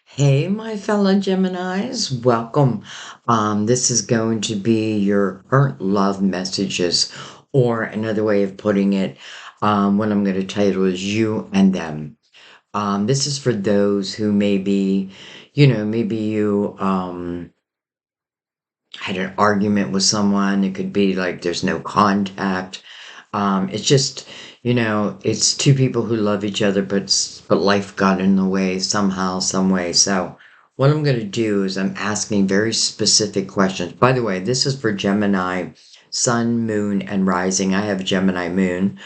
Hey, my fellow Geminis, welcome. This is going to be your current love messages, or another way of putting it, what I'm going to title is You and Them. This is for those who maybe you had an argument with someone. It could be like there's no contact. It's just, it's two people who love each other, but life got in the way somehow, some way. So what I'm going to do is I'm asking very specific questions. By the way, this is for Gemini, Sun, Moon, and Rising. I have a Gemini Moon,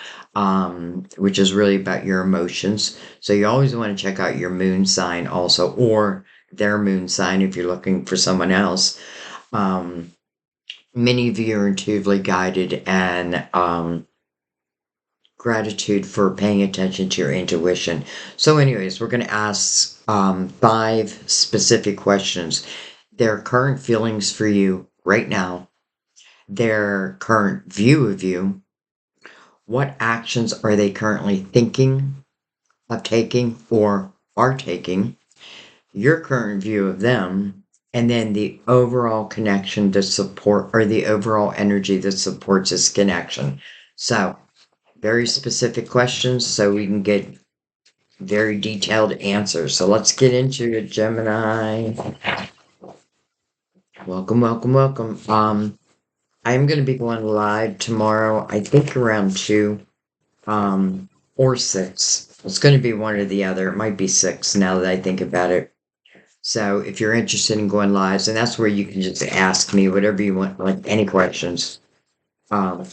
which is really about your emotions. So you always want to check out your moon sign also, or their moon sign if you're looking for someone else. Um, Many of you are intuitively guided, and gratitude for paying attention to your intuition. So, anyways, we're going to ask five specific questions. Their current feelings for you right now, their current view of you, what actions are they currently thinking of taking or are taking, your current view of them, and then the overall connection to support or the overall energy that supports this connection. So, very specific questions so we can get very detailed answers. So let's get into it, Gemini. Welcome, welcome, welcome. I'm going to be going live tomorrow, I think around 2, or 6. It's going to be one or the other. It might be 6 now that I think about it. So if you're interested in going live, and that's where you can just ask me whatever you want, like any questions. Um,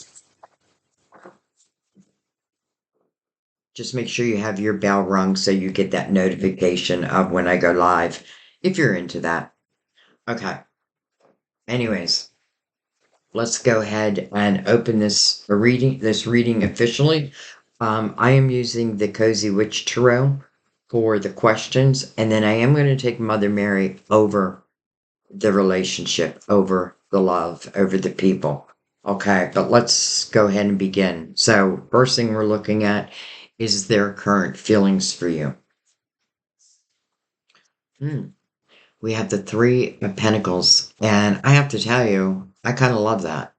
just make sure you have your bell rung so you get that notification of when I go live, if you're into that. Okay. Anyways, let's go ahead and open this reading officially. I am using the Cozy Witch Tarot for the questions, and then I am going to take Mother Mary over the relationship, over the love, over the people. Okay, but let's go ahead and begin. So, first thing we're looking at is their current feelings for you. Hmm. We have the Three of Pentacles, and I have to tell you, I kind of love that.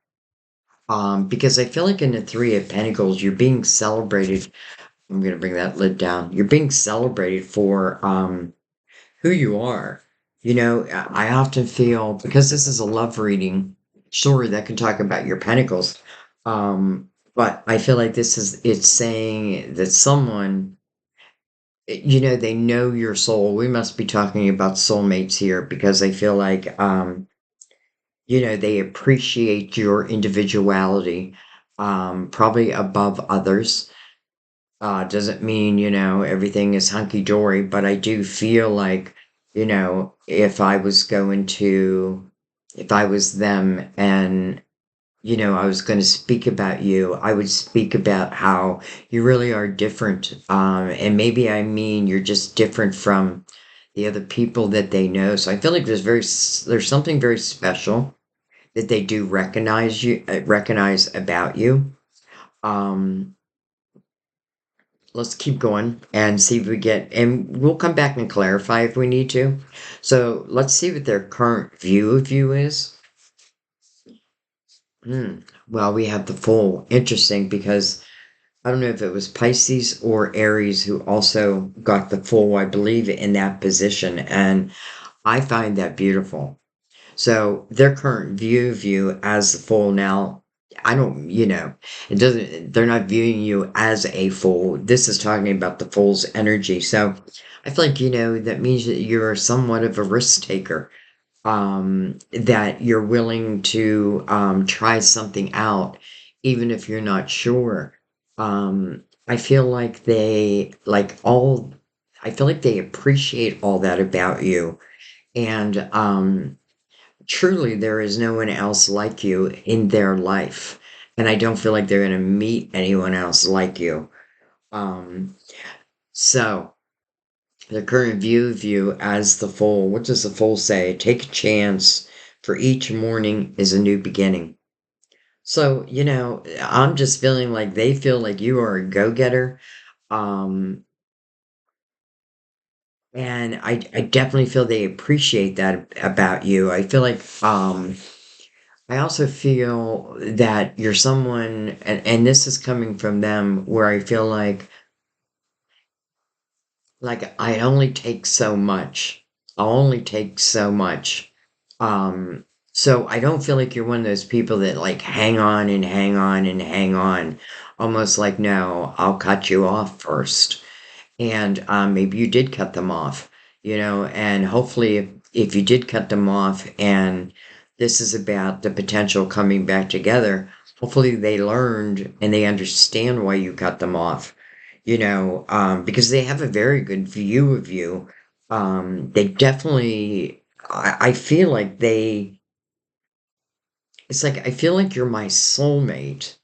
Because I feel like in the Three of Pentacles, you're being celebrated. I'm going to bring that lid down. You're being celebrated for who you are. I often feel, because this is a love reading, sure, that can talk about your pentacles. But I feel like it's saying that someone, they know your soul. We must be talking about soulmates here because I feel like, they appreciate your individuality, probably above others. Doesn't mean, everything is hunky dory, but I do feel like, if I was them and, I was going to speak about you, I would speak about how you really are different. And maybe I mean you're just different from the other people that they know. So I feel like there's something very special that they do recognize about you. Um, let's keep going and see if we get, and we'll come back and clarify if we need to. So let's see what their current view of you is. Hmm. Well, we have the Fool. Interesting, because I don't know if it was Pisces or Aries who also got the Fool, I believe, in that position. And I find that beautiful. So their current view of you as the Fool now, I don't, it doesn't, they're not viewing you as a Fool. This is talking about the Fool's energy. So I feel like, that means that you're somewhat of a risk taker, that you're willing to try something out, even if you're not sure. I feel like I feel like they appreciate all that about you. And, truly, there is no one else like you in their life. And I don't feel like they're going to meet anyone else like you. Um, so, the current view of you as the Fool, what does the Fool say? Take a chance, for each morning is a new beginning. So, I'm just feeling like they feel like you are a go getter. Um, And I definitely feel they appreciate that about you. I feel like I also feel that you're someone, and this is coming from them, where I feel like I only take so much. I'll only take so much. Um, so I don't feel like you're one of those people that like hang on and hang on and hang on, almost like, no, I'll cut you off first. And maybe you did cut them off, and hopefully if you did cut them off and this is about the potential coming back together, hopefully they learned and they understand why you cut them off, because they have a very good view of you. They definitely, I feel like it's like, I feel like you're my soulmate,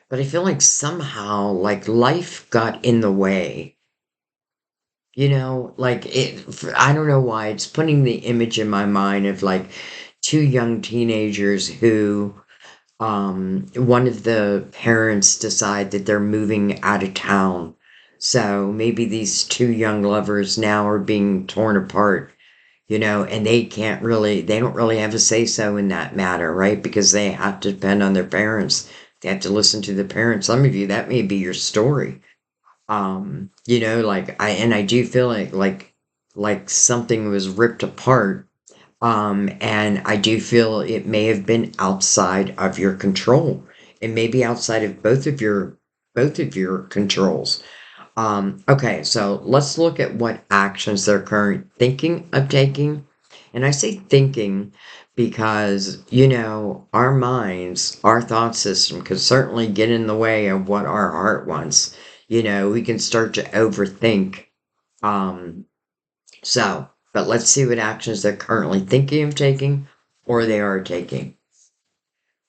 but I feel like somehow, like life got in the way. Like I don't know why it's putting the image in my mind of like two young teenagers who, one of the parents decide that they're moving out of town. So maybe these two young lovers now are being torn apart, and they don't really have a say so in that matter, right? Because they have to depend on their parents. They have to listen to the parents. Some of you, that may be your story. Like I do feel like something was ripped apart. And I do feel it may have been outside of your control. It may be outside of both of your controls. Okay, so let's look at what actions they're currently thinking of taking. And I say thinking because, our minds, our thought system could certainly get in the way of what our heart wants. We can start to overthink. Um, but let's see what actions they're currently thinking of taking or they are taking.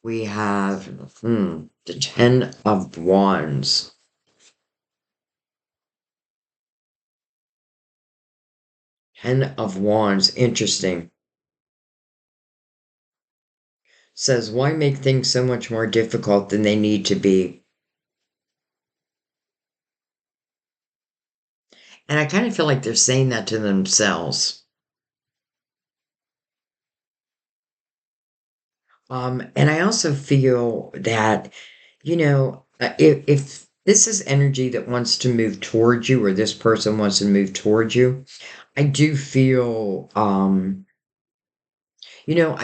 We have the Ten of Wands. Ten of Wands, interesting. Says, why make things so much more difficult than they need to be? And I kind of feel like they're saying that to themselves. And I also feel that, if this is energy that wants to move towards you, or this person wants to move towards you, I do feel, I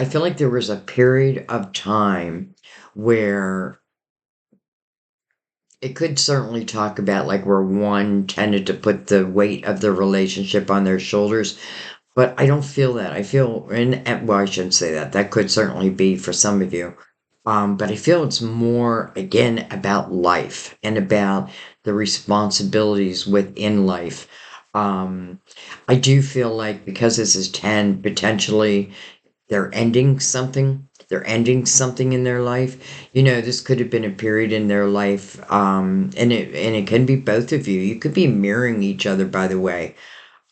feel like there was a period of time where it could certainly talk about like where one tended to put the weight of the relationship on their shoulders, but I don't feel that. I feel, well, I shouldn't say that. That could certainly be for some of you. But I feel it's more, again, about life and about the responsibilities within life. Um, I do feel like because this is 10, potentially they're ending something. They're ending something in their life. This could have been a period in their life, and it can be both of you. You could be mirroring each other, by the way.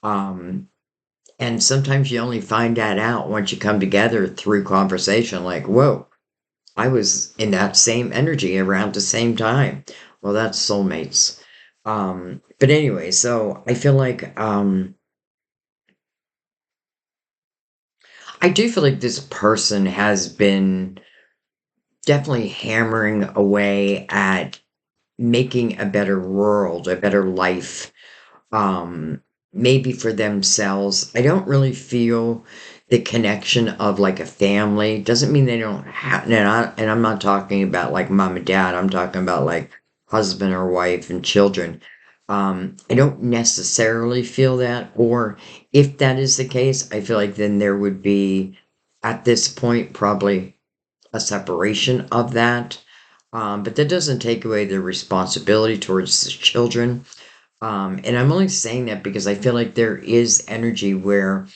Um, and sometimes you only find that out once you come together through conversation. Like, whoa, I was in that same energy around the same time. Well, that's soulmates. But anyway, so I feel like I do feel like this person has been definitely hammering away at making a better world, a better life, um, maybe for themselves. I don't really feel the connection of like a family. Doesn't mean they don't have, and I'm not talking about like mom and dad. I'm talking about like husband or wife and children. I don't necessarily feel that, or if that is the case, I feel like then there would be at this point probably a separation of that. But that doesn't take away their responsibility towards the children. And I'm only saying that because I feel like there is energy where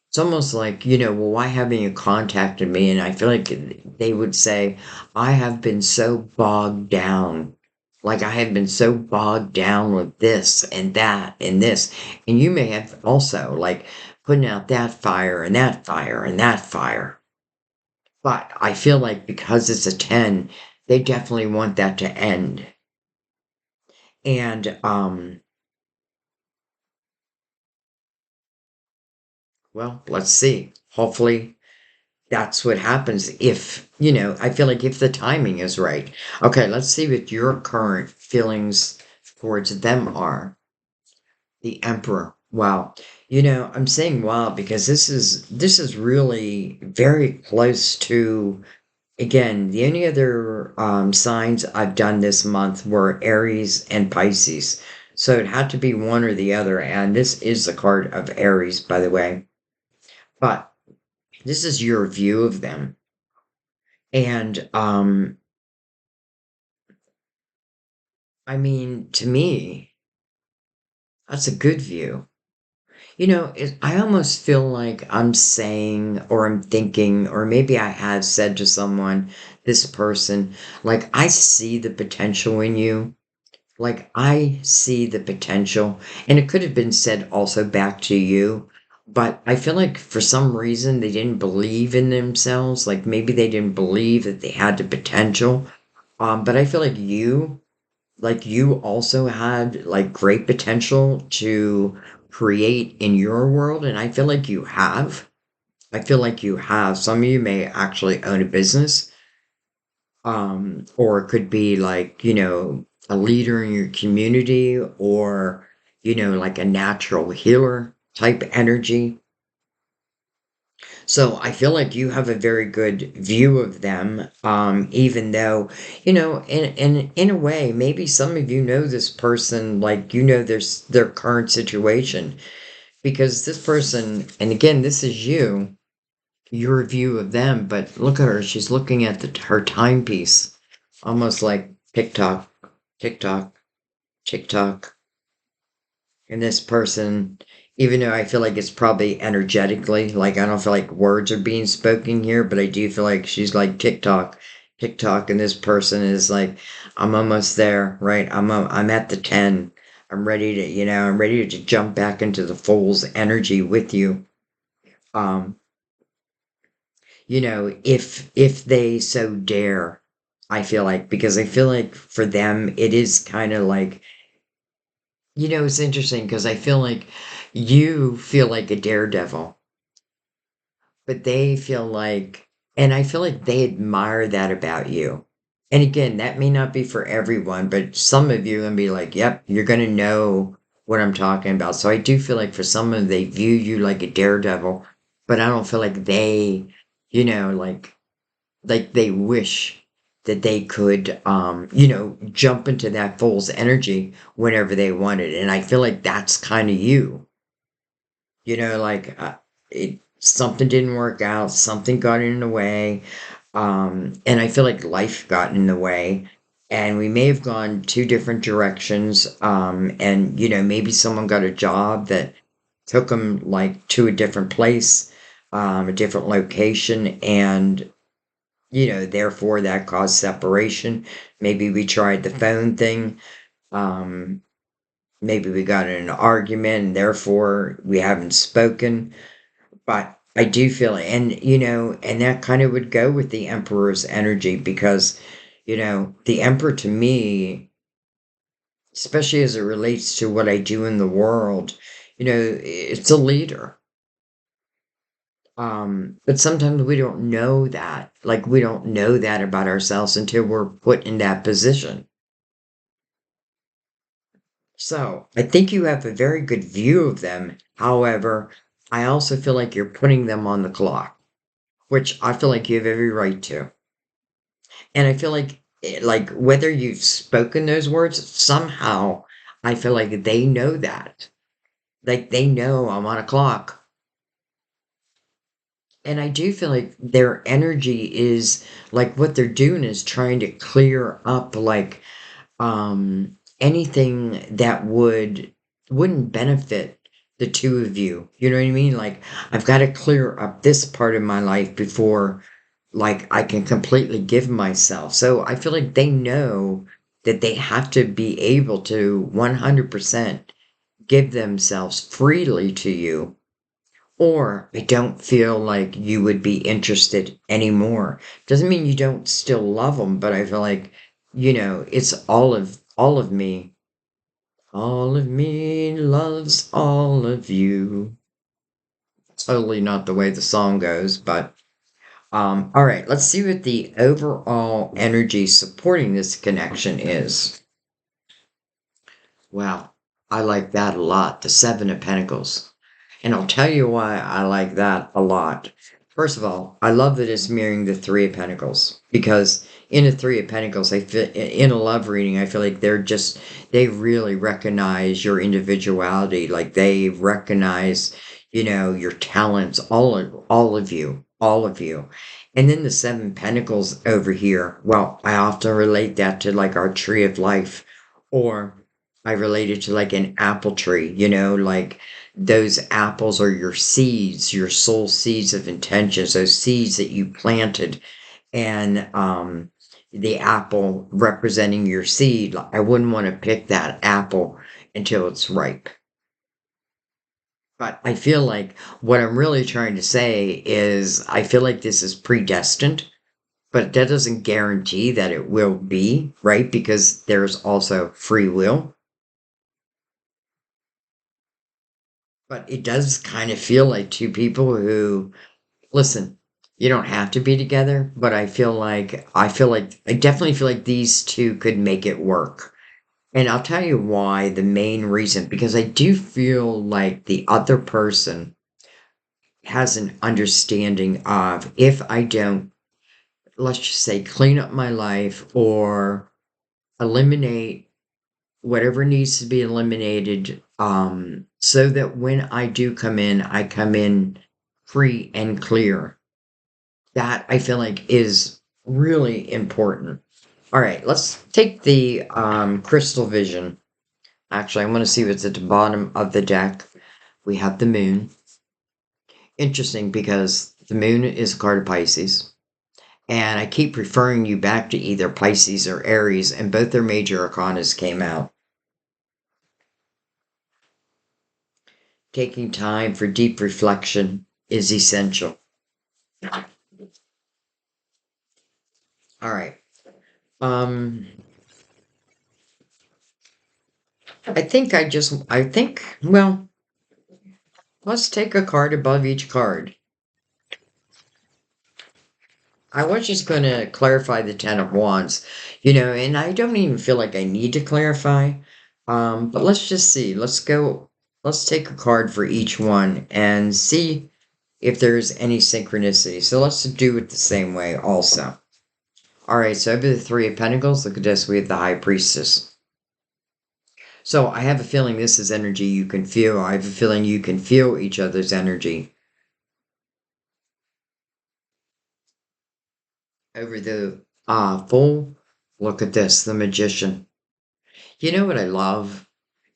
it's almost like, well, why haven't you contacted me? And I feel like they would say, I have been so bogged down. Like I have been so bogged down with this and that and this. And you may have also like putting out that fire and that fire and that fire. But I feel like because it's a 10, they definitely want that to end. And well, let's see. Hopefully that's what happens if, I feel like if the timing is right. Okay, let's see what your current feelings towards them are. The Emperor. Wow. I'm saying wow because this is really very close to, again, the only other signs I've done this month were Aries and Pisces. So it had to be one or the other, and this is the card of Aries, by the way. But this is your view of them. And I mean, to me, that's a good view. I almost feel like I'm saying, or I'm thinking, or maybe I have said to someone, this person, like, I see the potential in you. Like, I see the potential. And it could have been said also back to you. But I feel like for some reason they didn't believe in themselves. Like, maybe they didn't believe that they had the potential. But I feel like you also had like great potential to create in your world, and I feel like you have. I feel like you have. Some of you may actually own a business, or it could be like, a leader in your community, or, like a natural healer type energy. So I feel like you have a very good view of them, even though, in a way, maybe some of you know this person, like their current situation, because this person, and again, this is your view of them. But look at her; she's looking at her timepiece, almost like TikTok, TikTok, TikTok. And this person, even though I feel like it's probably energetically, like I don't feel like words are being spoken here, but I do feel like she's like TikTok, TikTok, and this person is like, I'm almost there, right? I'm at the 10. I'm ready to jump back into the fool's energy with you. Um, if they so dare, I feel like, because I feel like for them it is kind of like, it's interesting because I feel like you feel like a daredevil, but they feel like, and I feel like they admire that about you. And again, that may not be for everyone, but some of you are going to be like, yep, you're going to know what I'm talking about. So I do feel like for some of them, they view you like a daredevil, but I don't feel like they, like they wish that they could, jump into that fool's energy whenever they wanted. And I feel like that's kind of you. Like, something didn't work out, something got in the way, and I feel like life got in the way, and we may have gone two different directions, and maybe someone got a job that took them like to a different place, a different location, and therefore that caused separation. Maybe we tried the phone thing. Um, Maybe we got in an argument and therefore we haven't spoken. But I do feel it. And that kind of would go with the Emperor's energy because, the Emperor to me, especially as it relates to what I do in the world, it's a leader. But sometimes we don't know that. Like, we don't know that about ourselves until we're put in that position. So I think you have a very good view of them. However, I also feel like you're putting them on the clock, which I feel like you have every right to. And I feel like, whether you've spoken those words, somehow I feel like they know that. Like they know I'm on a clock. And I do feel like their energy is like what they're doing is trying to clear up like anything that wouldn't benefit the two of you. You know what I mean? Like I've got to clear up this part of my life before like I can completely give myself. So I feel like they know that they have to be able to 100% give themselves freely to you, or I don't feel like you would be interested anymore. Doesn't mean you don't still love them, but I feel like, it's all of me. All of me loves all of you. Totally not the way the song goes, but all right, let's see what the overall energy supporting this connection is. Wow, I like that a lot. The Seven of Pentacles. And I'll tell you why I like that a lot. First of all, I love that it's mirroring the Three of Pentacles because in the Three of Pentacles, I feel in a love reading, I feel like they really recognize your individuality. Like they recognize, your talents, all of you. And then the Seven Pentacles over here, well, I often relate that to like our tree of life, or I relate it to like an apple tree, like those apples are your seeds, your soul seeds of intentions, those seeds that you planted. And the apple representing your seed, I wouldn't want to pick that apple until it's ripe. But I feel like what I'm really trying to say is I feel like this is predestined, but that doesn't guarantee that it will be, right? Because there's also free will. But it does kind of feel like two people who listen, you don't have to be together, but I definitely feel like these two could make it work. And I'll tell you why, the main reason, because I do feel like the other person has an understanding of if I don't, let's just say, clean up my life or eliminate whatever needs to be eliminated, so that when I do come in, I come in free and clear. That I feel like is really important. All right, let's take the crystal vision. Actually, I want to see what's at the bottom of the deck. We have the moon. Interesting because the moon is a card of Pisces. And I keep referring you back to either Pisces or Aries, and both their major arcanas came out. Taking time for deep reflection is essential. All right. Um, well, let's take a card above each card. I was just going to clarify the Ten of Wands, and I don't even feel like I need to clarify. But let's just see. Let's take a card for each one and see if there's any synchronicity. So let's do it the same way also. All right, so over the Three of Pentacles, look at this. We have the High Priestess. So I have a feeling this is energy you can feel. I have a feeling you can feel each other's energy. Over the Fool, look at this, the Magician. You know what I love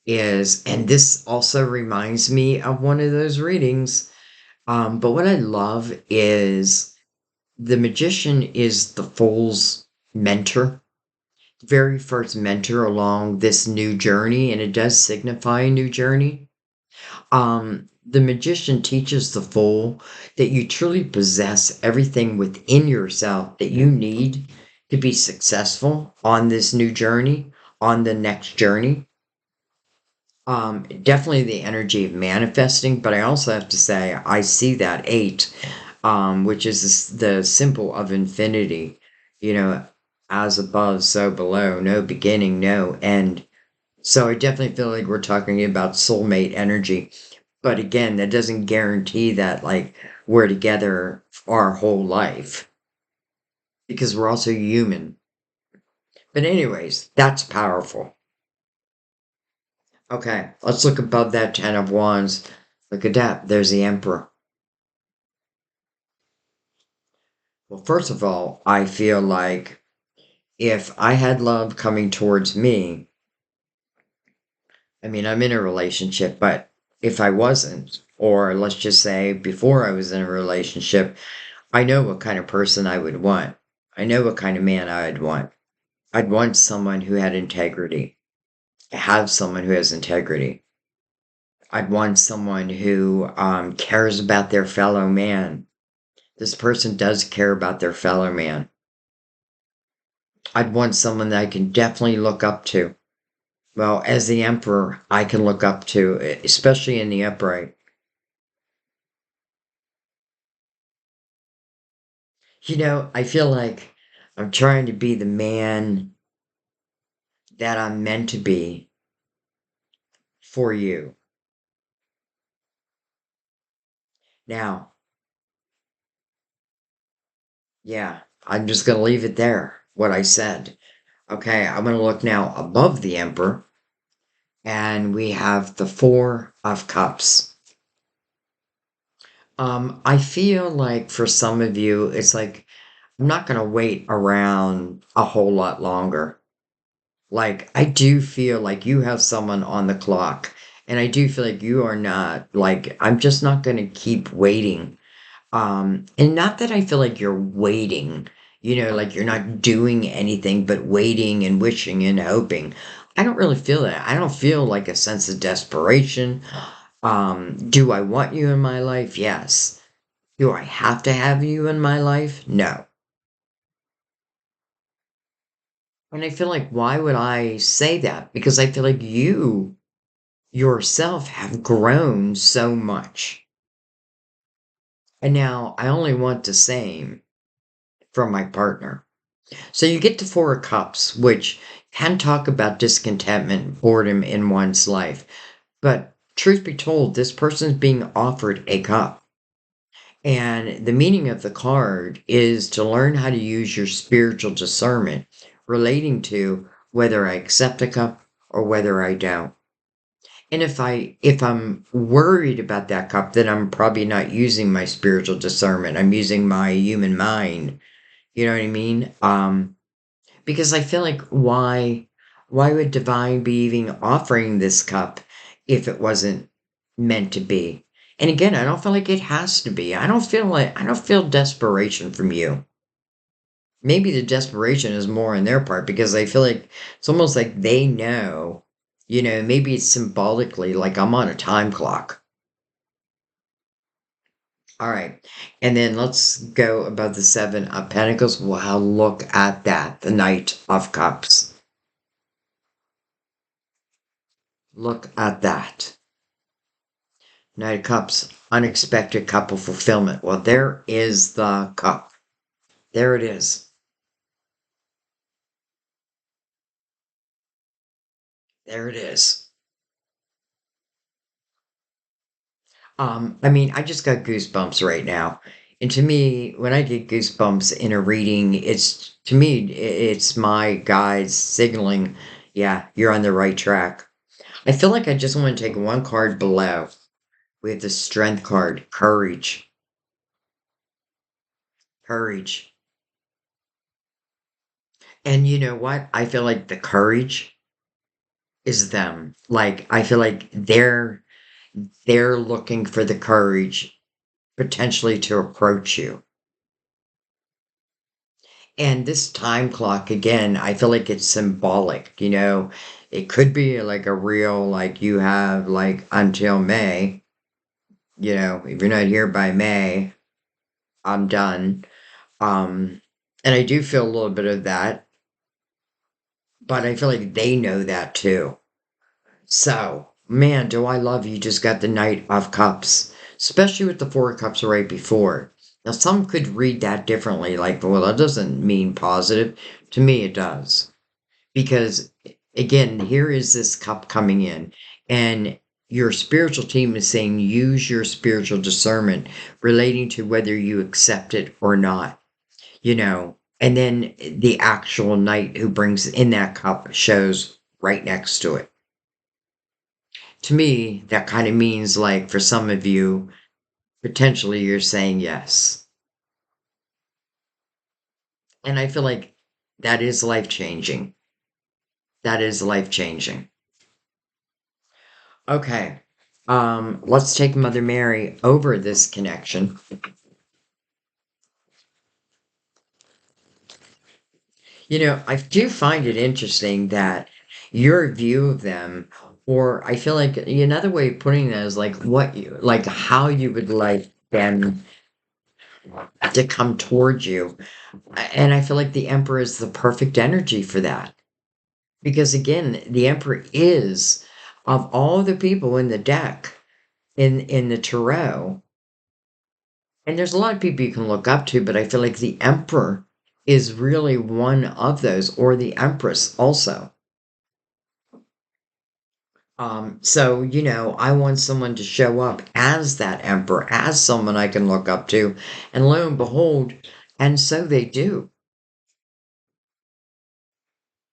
is, and this also reminds me of one of those readings, but what I love is the Magician is the Fool's mentor, very first mentor along this new journey, and it does signify a new journey. The magician teaches the fool that you truly possess everything within yourself that you need to be successful on this new journey, on the next journey. Definitely the energy of manifesting, but I also have to say I see that eight, which is the symbol of infinity. You know, as above, so below, no beginning, no end. So I definitely feel like we're talking about soulmate energy. But again, that doesn't guarantee that like we're together our whole life because we're also human. But anyways, that's powerful. Okay, let's look above that 10 of wands. Look at that. There's the emperor. Well, first of all, I feel like if I had love coming towards me, I mean, I'm in a relationship, but if I wasn't, or let's just say before I was in a relationship, I know what kind of person I would want. I know what kind of man I'd want. I'd want someone who had integrity. Have someone who has integrity. I'd want someone who cares about their fellow man. This person does care about their fellow man. I'd want someone that I can definitely look up to. Well, as the emperor, I can look up to, especially in the upright. I feel like I'm trying to be the man that I'm meant to be for you. Now, yeah, I'm just going to leave it there, what I said. Okay, I'm going to look now above the emperor, and we have the Four of Cups. I feel like for some of you, it's like I'm not going to wait around a whole lot longer. Like, I do feel like you have someone on the clock, and I do feel like you are not, like, I'm just not going to keep waiting. And not that I feel like you're waiting, like you're not doing anything but waiting and wishing and hoping. I don't really feel that. I don't feel like a sense of desperation. Do I want you in my life? Yes. Do I have to have you in my life? No. And I feel like, why would I say that? Because I feel like you yourself have grown so much. And now I only want the same from my partner. So you get to Four of Cups, which can talk about discontentment, boredom in one's life. But truth be told, this person's being offered a cup. And the meaning of the card is to learn how to use your spiritual discernment relating to whether I accept a cup or whether I don't. And if I'm worried about that cup, then I'm probably not using my spiritual discernment. I'm using my human mind. You know what I mean? Because I feel like why would divine be even offering this cup if it wasn't meant to be? And again, I don't feel like it has to be. I don't feel desperation from you. Maybe the desperation is more on their part because I feel like it's almost like they know, maybe it's symbolically like I'm on a time clock. All right. And then let's go above the Seven of Pentacles. Wow, look at that. The Knight of Cups. Look at that. Knight of Cups, unexpected couple fulfillment. Well, there is the cup. There it is. There it is. I mean, I just got goosebumps right now. And to me, when I get goosebumps in a reading, it's my guides signaling, yeah, you're on the right track. I feel like I just want to take one card below. We have the Strength card, Courage. Courage. And you know what? I feel like the courage is them. Like I feel like they're looking for the courage potentially to approach you. And this time clock again, I feel like it's symbolic. It could be like a real like you have like until May, if you're not here by May, I'm done. And I do feel a little bit of that, but I feel like they know that too. So, man, do I love you just got the Knight of Cups, especially with the Four of Cups right before. Now, some could read that differently, like, well, that doesn't mean positive. To me, it does. Because, again, here is this cup coming in, and your spiritual team is saying use your spiritual discernment relating to whether you accept it or not. And then the actual knight who brings in that cup shows right next to it. To me, that kind of means like for some of you, potentially you're saying yes. And I feel like that is life changing. That is life changing. Okay. Let's take Mother Mary over this connection. I do find it interesting that your view of them, or I feel like another way of putting that is like like how you would like them to come towards you. And I feel like the Emperor is the perfect energy for that. Because again, the Emperor is, of all the people in the deck, in the tarot, and there's a lot of people you can look up to, but I feel like the Emperor is really one of those, or the Empress also. So, I want someone to show up as that Emperor, as someone I can look up to, and lo and behold, and so they do.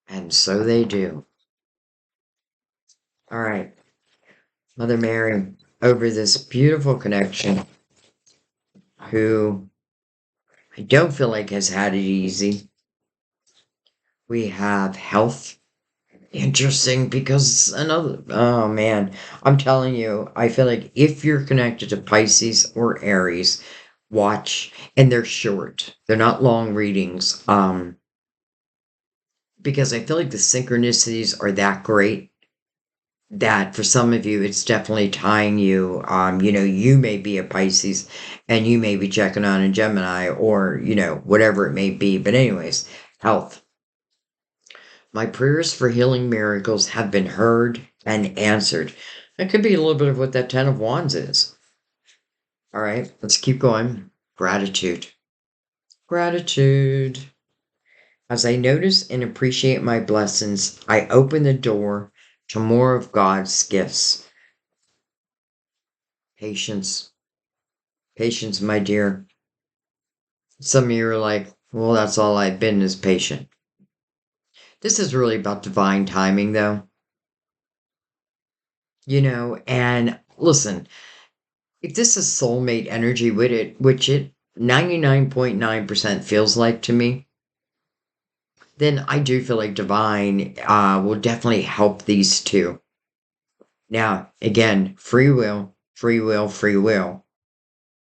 And so they do. All right, Mother Mary, over this beautiful connection who I don't feel like has had it easy. We have health. Interesting because another, oh man, I'm telling you, I feel like if you're connected to Pisces or Aries, watch, and they're short. They're not long readings. Because I feel like the synchronicities are that great that for some of you it's definitely tying you. You may be a Pisces and you may be checking on a Gemini or, whatever it may be. But anyways, health. My prayers for healing miracles have been heard and answered. That could be a little bit of what that Ten of Wands is. All right, let's keep going. Gratitude. Gratitude. As I notice and appreciate my blessings, I open the door to more of God's gifts. Patience. Patience, my dear. Some of you are like, well, that's all I've been is patient. This is really about divine timing, though. And listen, if this is soulmate energy with it, which it 99.9% feels like to me, then I do feel like divine will definitely help these two. Now, again, free will, free will, free will.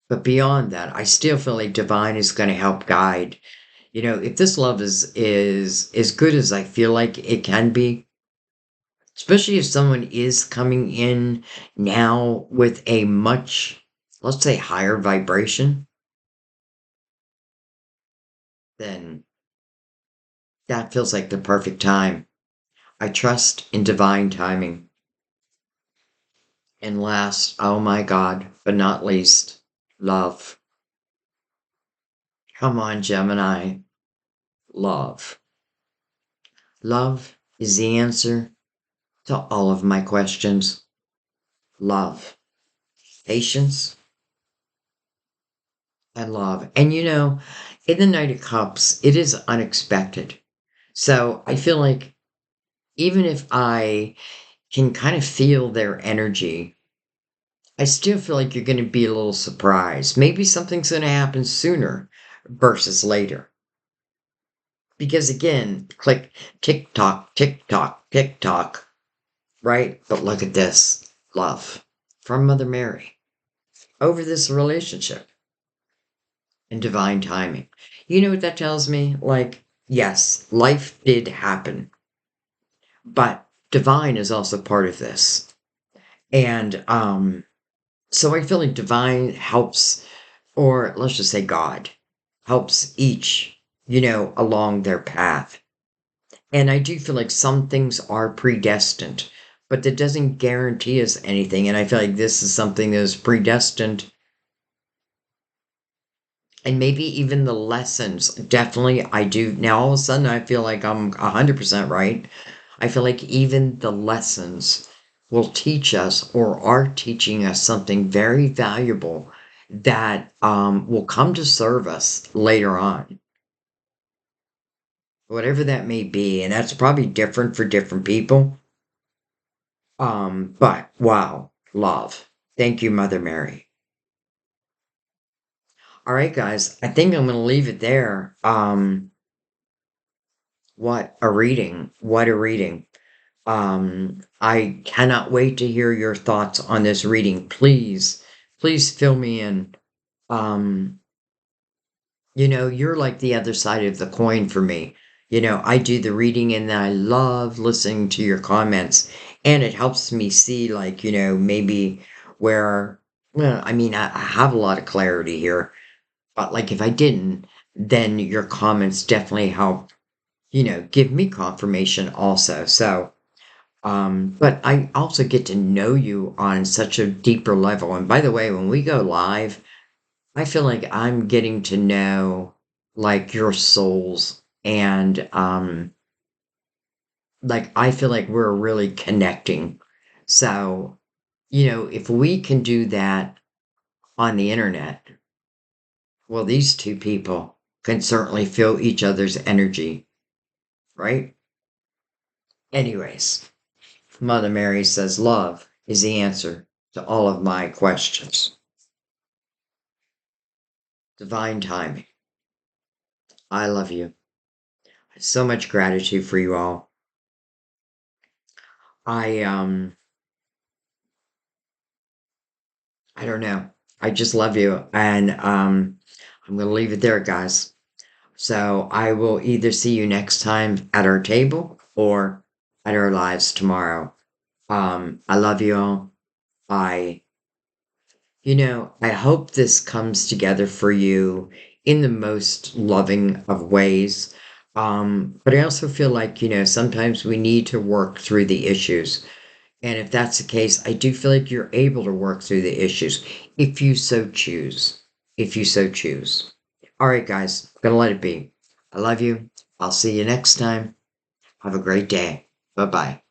But beyond that, I still feel like divine is going to help guide. If this love is as good as I feel like it can be, especially if someone is coming in now with a much, let's say, higher vibration, then that feels like the perfect time. I trust in divine timing. And last, oh my God, but not least, love. Come on, Gemini. Love. Love is the answer to all of my questions. Love. Patience and love. And in the Knight of Cups, it is unexpected. So I feel like even if I can kind of feel their energy, I still feel like you're going to be a little surprised. Maybe something's going to happen sooner versus later. Because again, click tick tock, tick tock, tick tock, right? But look at this love from Mother Mary over this relationship and divine timing. You know what that tells me? Like, yes, life did happen, but divine is also part of this. And so I feel like divine helps, or let's just say God helps each, along their path. And I do feel like some things are predestined, but that doesn't guarantee us anything. And I feel like this is something that is predestined. And maybe even the lessons. Definitely, I do. Now, all of a sudden, I feel like I'm 100% right. I feel like even the lessons will teach us or are teaching us something very valuable that will come to serve us later on, whatever that may be. And that's probably different for different people. But wow, love. Thank you, Mother Mary. All right, guys, I think I'm going to leave it there. What a reading. What a reading. I cannot wait to hear your thoughts on this reading. Please fill me in. Um, you're like the other side of the coin for me. I do the reading and I love listening to your comments, and it helps me see, like, maybe where, well, I mean, I have a lot of clarity here, but like if I didn't, then your comments definitely help, give me confirmation also. So, but I also get to know you on such a deeper level. And by the way, when we go live, I feel like I'm getting to know like your souls and like I feel like we're really connecting. So, if we can do that on the internet, well, these two people can certainly feel each other's energy, right? Anyways, Mother Mary says love is the answer to all of my questions. Divine timing. I love you. So much gratitude for you all. I I don't know. I just love you. And I'm gonna leave it there, guys. So I will either see you next time at our table or at our lives tomorrow. I love you all. I I hope this comes together for you in the most loving of ways. But I also feel like, sometimes we need to work through the issues. And if that's the case, I do feel like you're able to work through the issues if you so choose. If you so choose. All right, guys, I'm gonna let it be. I love you. I'll see you next time. Have a great day. Bye bye.